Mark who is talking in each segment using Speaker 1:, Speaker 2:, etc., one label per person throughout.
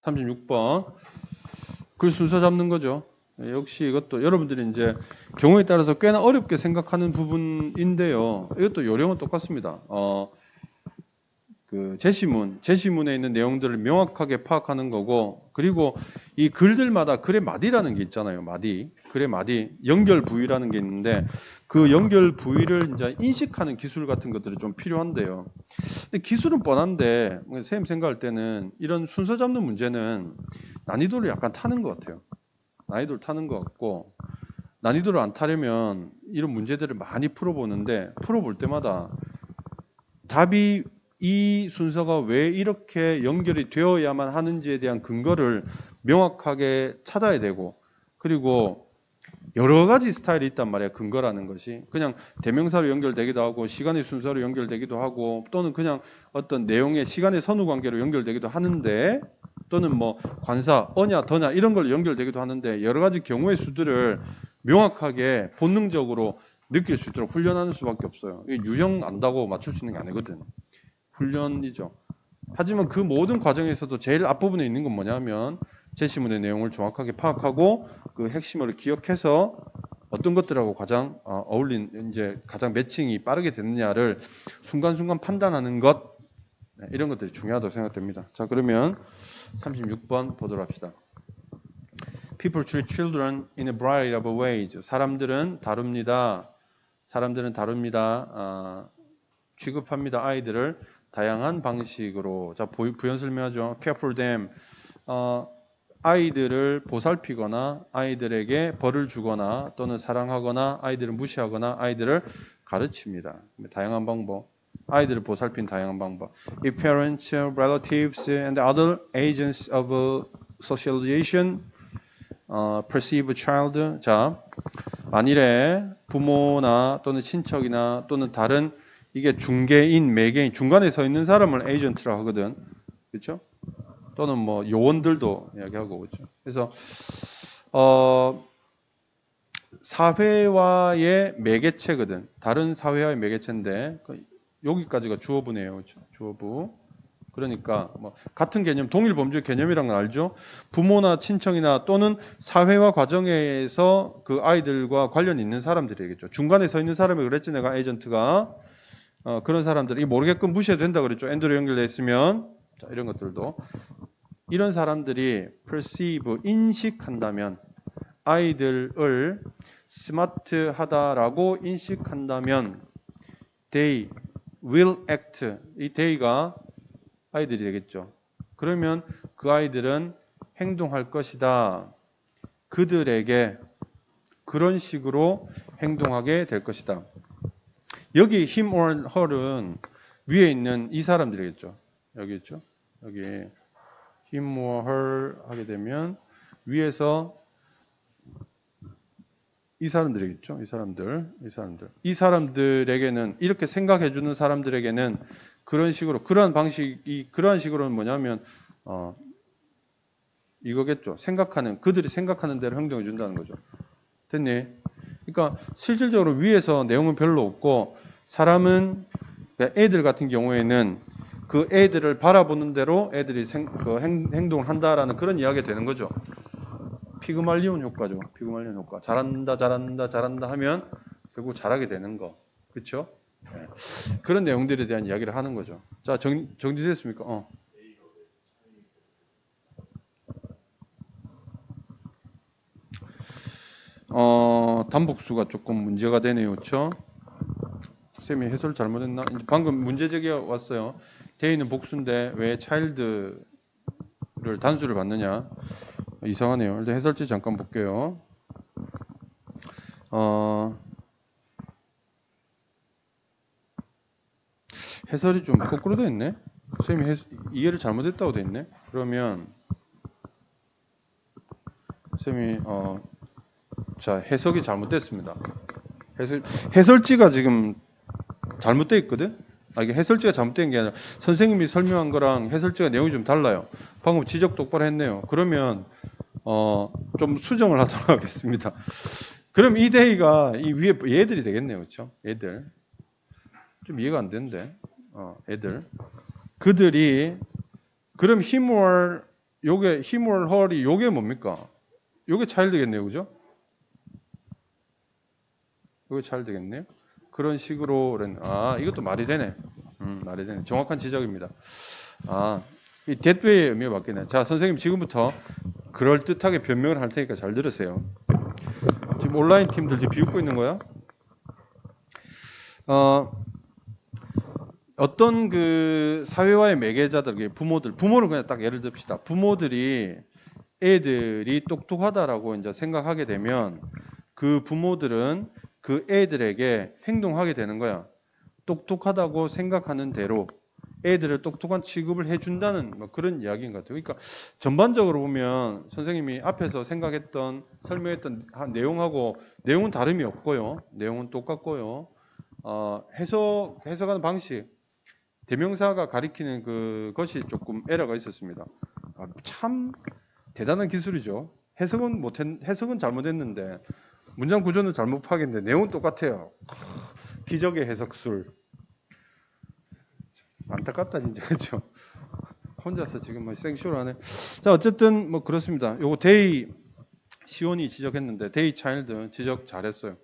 Speaker 1: 36번. 글 순서 잡는 거죠. 역시 이것도 여러분들이 이제 경우에 따라서 꽤나 어렵게 생각하는 부분인데요. 이것도 요령은 똑같습니다. 그 제시문에 있는 내용들을 명확하게 파악하는 거고, 그리고 이 글들마다 글의 마디라는 게 있잖아요. 마디. 글의 마디. 연결 부위라는 게 있는데, 그 연결 부위를 이제 인식하는 기술 같은 것들이 좀 필요한데요. 근데 기술은 뻔한데, 선생님 생각할 때는 이런 순서 잡는 문제는 난이도를 약간 타는 것 같아요. 난이도를 타는 것 같고, 난이도를 안 타려면 이런 문제들을 많이 풀어보는데, 풀어볼 때마다 답이 이 순서가 왜 이렇게 연결이 되어야만 하는지에 대한 근거를 명확하게 찾아야 되고, 그리고 여러 가지 스타일이 있단 말이에요. 근거라는 것이 그냥 대명사로 연결되기도 하고, 시간의 순서로 연결되기도 하고, 또는 그냥 어떤 내용의 시간의 선후 관계로 연결되기도 하는데, 또는 뭐 관사, 어냐, 더냐 이런 걸로 연결되기도 하는데, 여러 가지 경우의 수들을 명확하게 본능적으로 느낄 수 있도록 훈련하는 수밖에 없어요. 유형 안다고 맞출 수 있는 게 아니거든. 훈련이죠. 하지만 그 모든 과정에서도 제일 앞부분에 있는 건 뭐냐면, 제시문의 내용을 정확하게 파악하고 그 핵심을 기억해서 어떤 것들하고 가장 이제 가장 매칭이 빠르게 되느냐를 순간순간 판단하는 것, 이런 것들이 중요하다고 생각됩니다. 자, 그러면 36번 보도록 합시다. People treat children in a variety of ways. 사람들은 다릅니다. 취급합니다. 아이들을 다양한 방식으로. 자, 부연 설명하죠. care for them. 아이들을 보살피거나 아이들에게 벌을 주거나 또는 사랑하거나 아이들을 무시하거나 아이들을 가르칩니다. 다양한 방법. 아이들을 보살핀 다양한 방법. If parents, relatives, and other agents of socialization perceive a child. 자, 만일에 부모나 또는 친척이나 또는 다른 이게 중개인, 매개인, 중간에 서 있는 사람을 에이전트라고 하거든. 그렇죠? 또는 뭐 요원들도 이야기하고 그렇죠. 그래서 사회와의 매개체거든. 다른 사회와의 매개체인데 여기까지가 주어부네요. 그렇죠? 주어부. 그러니까 뭐 같은 개념, 동일 범주 개념이란 걸 알죠? 부모나 친척이나 또는 사회와 과정에서 그 아이들과 관련 있는 사람들이겠죠. 중간에 서 있는 사람이 그랬지, 내가 에이전트가. 그런 사람들이 모르게끔 무시해도 된다 그랬죠. 엔드로 연결되어 있으면. 자, 이런 것들도. 이런 사람들이 perceive, 인식한다면, 아이들을 스마트하다라고 인식한다면 they will act. 이 they가 아이들이 되겠죠. 그러면 그 아이들은 행동할 것이다. 그들에게 그런 식으로 행동하게 될 것이다. 여기 him or her은 위에 있는 이 사람들이겠죠. 여기 있죠. 여기 him or her 하게 되면 위에서 이 사람들이겠죠. 이 사람들에게는, 이렇게 생각해 주는 사람들에게는 그런 식으로, 그러한 식으로는 뭐냐면 이거겠죠. 그들이 생각하는 대로 행동해 준다는 거죠. 됐니? 그러니까 실질적으로 위에서 내용은 별로 없고, 사람은, 애들 같은 경우에는 그 애들을 바라보는 대로 애들이 행동을 한다라는 그런 이야기가 되는 거죠. 피그말리온 효과죠. 피그말리온 효과. 잘한다 하면 결국 잘하게 되는 거. 그렇죠? 네. 그런 내용들에 대한 이야기를 하는 거죠. 자, 정리됐습니까? 단복수가 조금 문제가 되네요. 그렇죠? 쌤이 해설 잘못했나? 방금 문제 제기가 왔어요. 데이는 복수인데 왜 차일드를 단수를 받느냐? 이상하네요. 일단 해설지 잠깐 볼게요. 해설이 좀 거꾸로 돼 있네. 쌤이 이해를 잘못했다고 돼 있네. 그러면 쌤이 자, 해석이 잘못됐습니다. 해설지가 지금 잘못돼 있거든. 이게 해설지가 잘못된 게 아니라 선생님이 설명한 거랑 해설지가 내용이 좀 달라요. 방금 지적 똑바로 했네요. 그러면 좀 수정을 하도록 하겠습니다. 그럼 이 데이가 이 위에 얘들이 되겠네요. 그렇죠? 얘들. 좀 이해가 안 되는데. 애들. 그들이 그럼 him or 요게 him or her이 요게 뭡니까? 요게 child겠네요. 그죠? 요게 child겠네요. 그런 식으로 이것도 말이 되네. 말이 되네. 정확한 지적입니다. 이 thatway의 의미가 바뀌네. 자, 선생님 지금부터 그럴듯하게 변명을 할 테니까 잘 들으세요. 지금 온라인 팀들 비웃고 있는 거야? 어떤 그 사회와의 매개자들, 부모를 그냥 딱 예를 듭시다. 부모들이 애들이 똑똑하다라고 이제 생각하게 되면 그 부모들은 그 애들에게 행동하게 되는 거야. 똑똑하다고 생각하는 대로 애들을 똑똑한 취급을 해준다는 뭐 그런 이야기인 것 같아요. 그러니까 전반적으로 보면 선생님이 앞에서 생각했던 설명했던 내용은 다름이 없고요. 내용은 똑같고요. 해석하는 방식, 대명사가 가리키는 그것이 조금 에러가 있었습니다. 참 대단한 기술이죠. 해석은 잘못했는데 문장 구조는 잘못 파악했는데 내용은 똑같아요. 기적의 해석술. 안타깝다 진짜 그렇죠. 혼자서 지금 뭐 생쇼를 하네. 자 어쨌든 뭐 그렇습니다. 요거 시온이 지적했는데 데이 차일드 지적 잘했어요.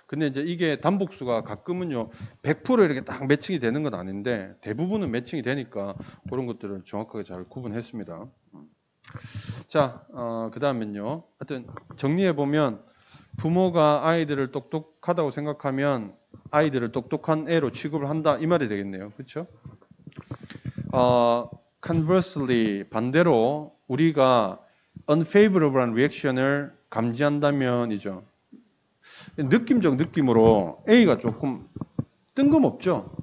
Speaker 1: 근데 이제 이게 단복수가 가끔은요 100% 이렇게 딱 매칭이 되는 건 아닌데 대부분은 매칭이 되니까 그런 것들을 정확하게 잘 구분했습니다. 자, 그 다음엔요. 하여튼 정리해 보면 부모가 아이들을 똑똑하다고 생각하면 아이들을 똑똑한 애로 취급을 한다 이 말이 되겠네요. 그렇죠? Conversely 반대로 우리가 unfavorable한 리액션을 감지한다면이죠. 느낌으로 A가 조금 뜬금없죠.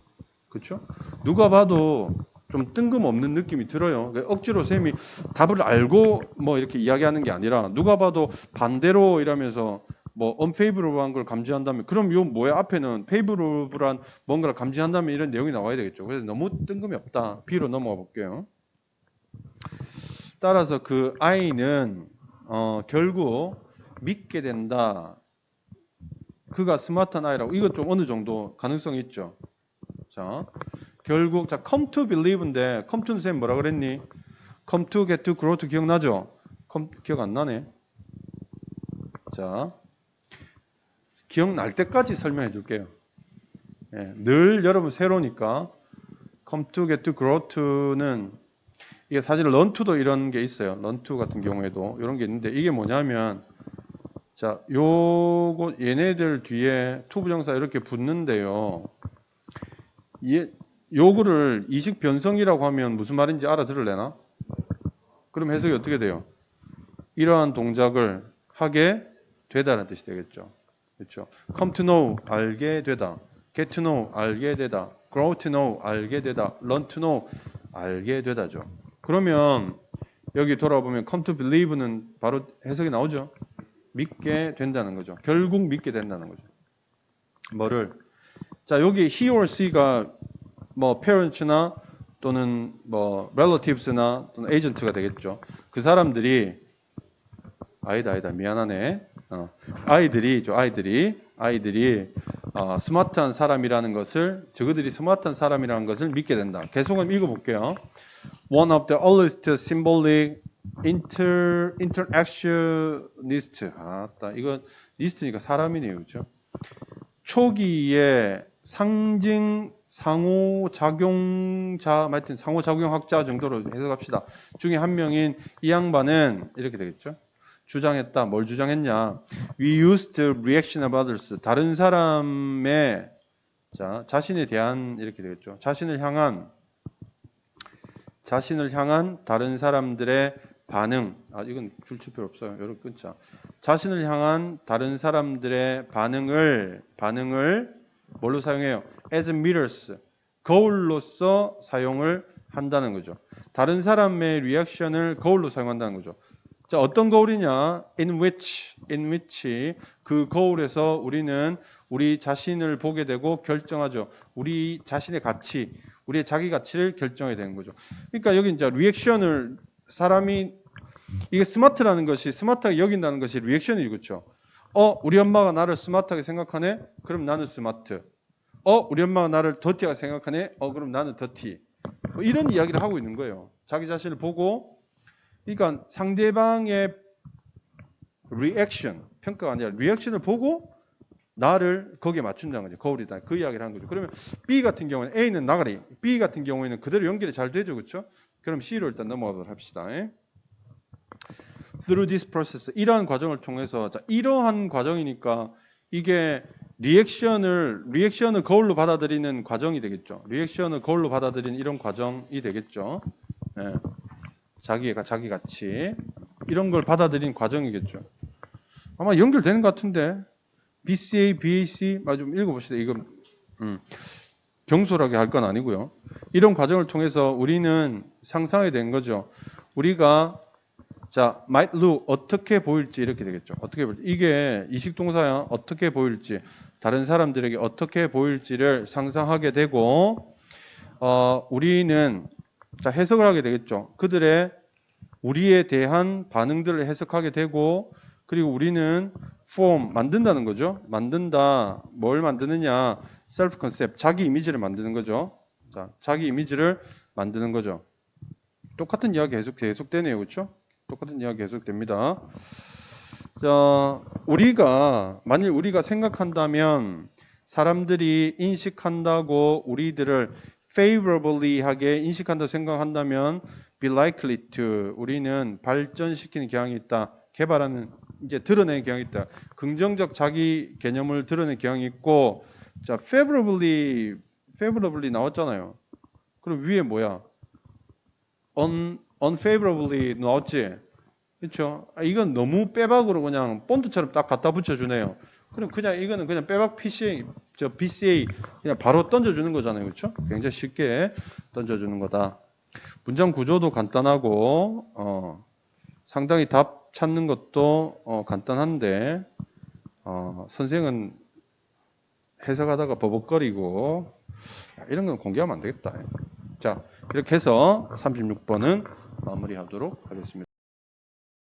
Speaker 1: 그렇죠? 누가 봐도 좀 뜬금없는 느낌이 들어요. 억지로 쌤이 답을 알고 뭐 이렇게 이야기하는 게 아니라 누가 봐도 반대로 이러면서 뭐 unfavorable한 걸 감지한다면 그럼 요 뭐야 앞에는 favorable한 뭔가를 감지한다면 이런 내용이 나와야 되겠죠. 그래서 너무 뜬금이 없다. B로 넘어가 볼게요. 따라서 그 I는 결국 믿게 된다. 그가 스마트한 아이라고. 이거 좀 어느 정도 가능성이 있죠. 자, 결국 come to believe인데 come to는 쌤 뭐라 그랬니? come to, get to, grow to 기억나죠? 기억 안 나네. 자, 기억날 때까지 설명해 줄게요. 예, 늘 여러분 새로니까 come to, get to, grow to는 이게 사실 learn to도 이런 게 있어요. learn to 같은 경우에도 이런 게 있는데 이게 뭐냐면 자, 얘네들 뒤에 to 부정사 이렇게 붙는데요. 요거를 이식 변성이라고 하면 무슨 말인지 알아들을래나? 그럼 해석이 어떻게 돼요? 이러한 동작을 하게 되다라는 뜻이 되겠죠. 그렇죠? Come to know 알게 되다. Get to know 알게 되다. Grow to know 알게 되다. Learn to know 알게 되다죠. 그러면 여기 돌아보면 come to believe는 바로 해석이 나오죠. 믿게 된다는 거죠. 결국 믿게 된다는 거죠. 뭐를? 자, 여기 he or she가 뭐 parents나 또는 뭐 relatives나 또는 agent가 되겠죠. 그 사람들이 아니다 미안하네. 아이들이 스마트한 사람이라는 것을 저그들이 스마트한 사람이라는 것을 믿게 된다. 계속은 읽어볼게요. One of the earliest symbolic interactionist. 이거 리스트니까 사람이네요, 그렇죠? 초기에 상징 상호작용자, 하여튼 상호작용학자 정도로 해석합시다. 중에 한 명인 이 양반은 이렇게 되겠죠. 주장했다. 뭘 주장했냐? We used reaction of others. 다른 사람의 자신에 대한 이렇게 되겠죠. 자신을 향한 다른 사람들의 반응. 이건 줄칠 필요 없어요. 여러분 끊자. 자신을 향한 다른 사람들의 반응을 뭘로 사용해요? As mirrors. 거울로서 사용을 한다는 거죠. 다른 사람의 리액션을 거울로 사용한다는 거죠. 자, 어떤 거울이냐? In which 그 거울에서 우리는 우리 자신을 보게 되고 결정하죠. 우리 자신의 가치, 우리의 자기 가치를 결정해야 되는 거죠. 그러니까 여기 이제 리액션을 이게 스마트하게 여긴다는 것이 리액션이죠. 그렇죠? 우리 엄마가 나를 스마트하게 생각하네? 그럼 나는 스마트. 우리 엄마가 나를 더티하게 생각하네? 그럼 나는 더티. 이런 이야기를 하고 있는 거예요. 자기 자신을 보고 그러니까 상대방의 리액션, 평가가 아니라 리액션을 보고 나를 거기에 맞춘다는 거죠. 거울이다. 그 이야기를 하는 거죠. 그러면 B 같은 경우는 A는 나가리, B 같은 경우에는 그대로 연결이 잘 되죠. 그렇죠? 그럼 C로 일단 넘어가도록 합시다. Through this process, 이러한 과정을 통해서, 자, 이러한 과정이니까 이게 리액션을 거울로 받아들이는 과정이 되겠죠. 리액션을 거울로 받아들이는 이런 과정이 되겠죠. 예. 자기 같이 이런 걸 받아들이는 과정이겠죠. 아마 연결되는 것 같은데 BCA, BAC, 좀 읽어봅시다. 이거 경솔하게 할 건 아니고요. 이런 과정을 통해서 우리는 상상이 된 거죠. 우리가 자, might look 어떻게 보일지 이렇게 되겠죠. 어떻게 보일지. 이게 이식동사야. 어떻게 보일지. 다른 사람들에게 어떻게 보일지를 상상하게 되고 우리는 자, 해석을 하게 되겠죠. 그들의 우리에 대한 반응들을 해석하게 되고 그리고 우리는 form 만든다는 거죠. 만든다. 뭘 만드느냐? self concept. 자기 이미지를 만드는 거죠. 자, 자기 이미지를 만드는 거죠. 똑같은 이야기 계속되네요. 그렇죠? 똑같은 이야기 계속됩니다. 자, 만일 우리가 생각한다면 사람들이 인식한다고 우리들을 favorably 하게 인식한다고 생각한다면 be likely to 우리는 발전시키는 경향이 있다. 개발하는 이제 드러내는 경향이 있다. 긍정적 자기 개념을 드러내는 경향이 있고 자, favorably 나왔잖아요. 그럼 위에 뭐야? unfavorably 나왔지? 그렇죠? 이건 너무 빼박으로 그냥 본드처럼 딱 갖다 붙여주네요. 그럼 그냥 이거는 그냥 빼박 BCA 그냥 바로 던져주는 거잖아요. 그렇죠? 굉장히 쉽게 던져주는 거다. 문장 구조도 간단하고 상당히 답 찾는 것도 간단한데 선생은 해석하다가 버벅거리고 이런 건 공개하면 안 되겠다. 자, 이렇게 해서 36번은 마무리하도록 하겠습니다.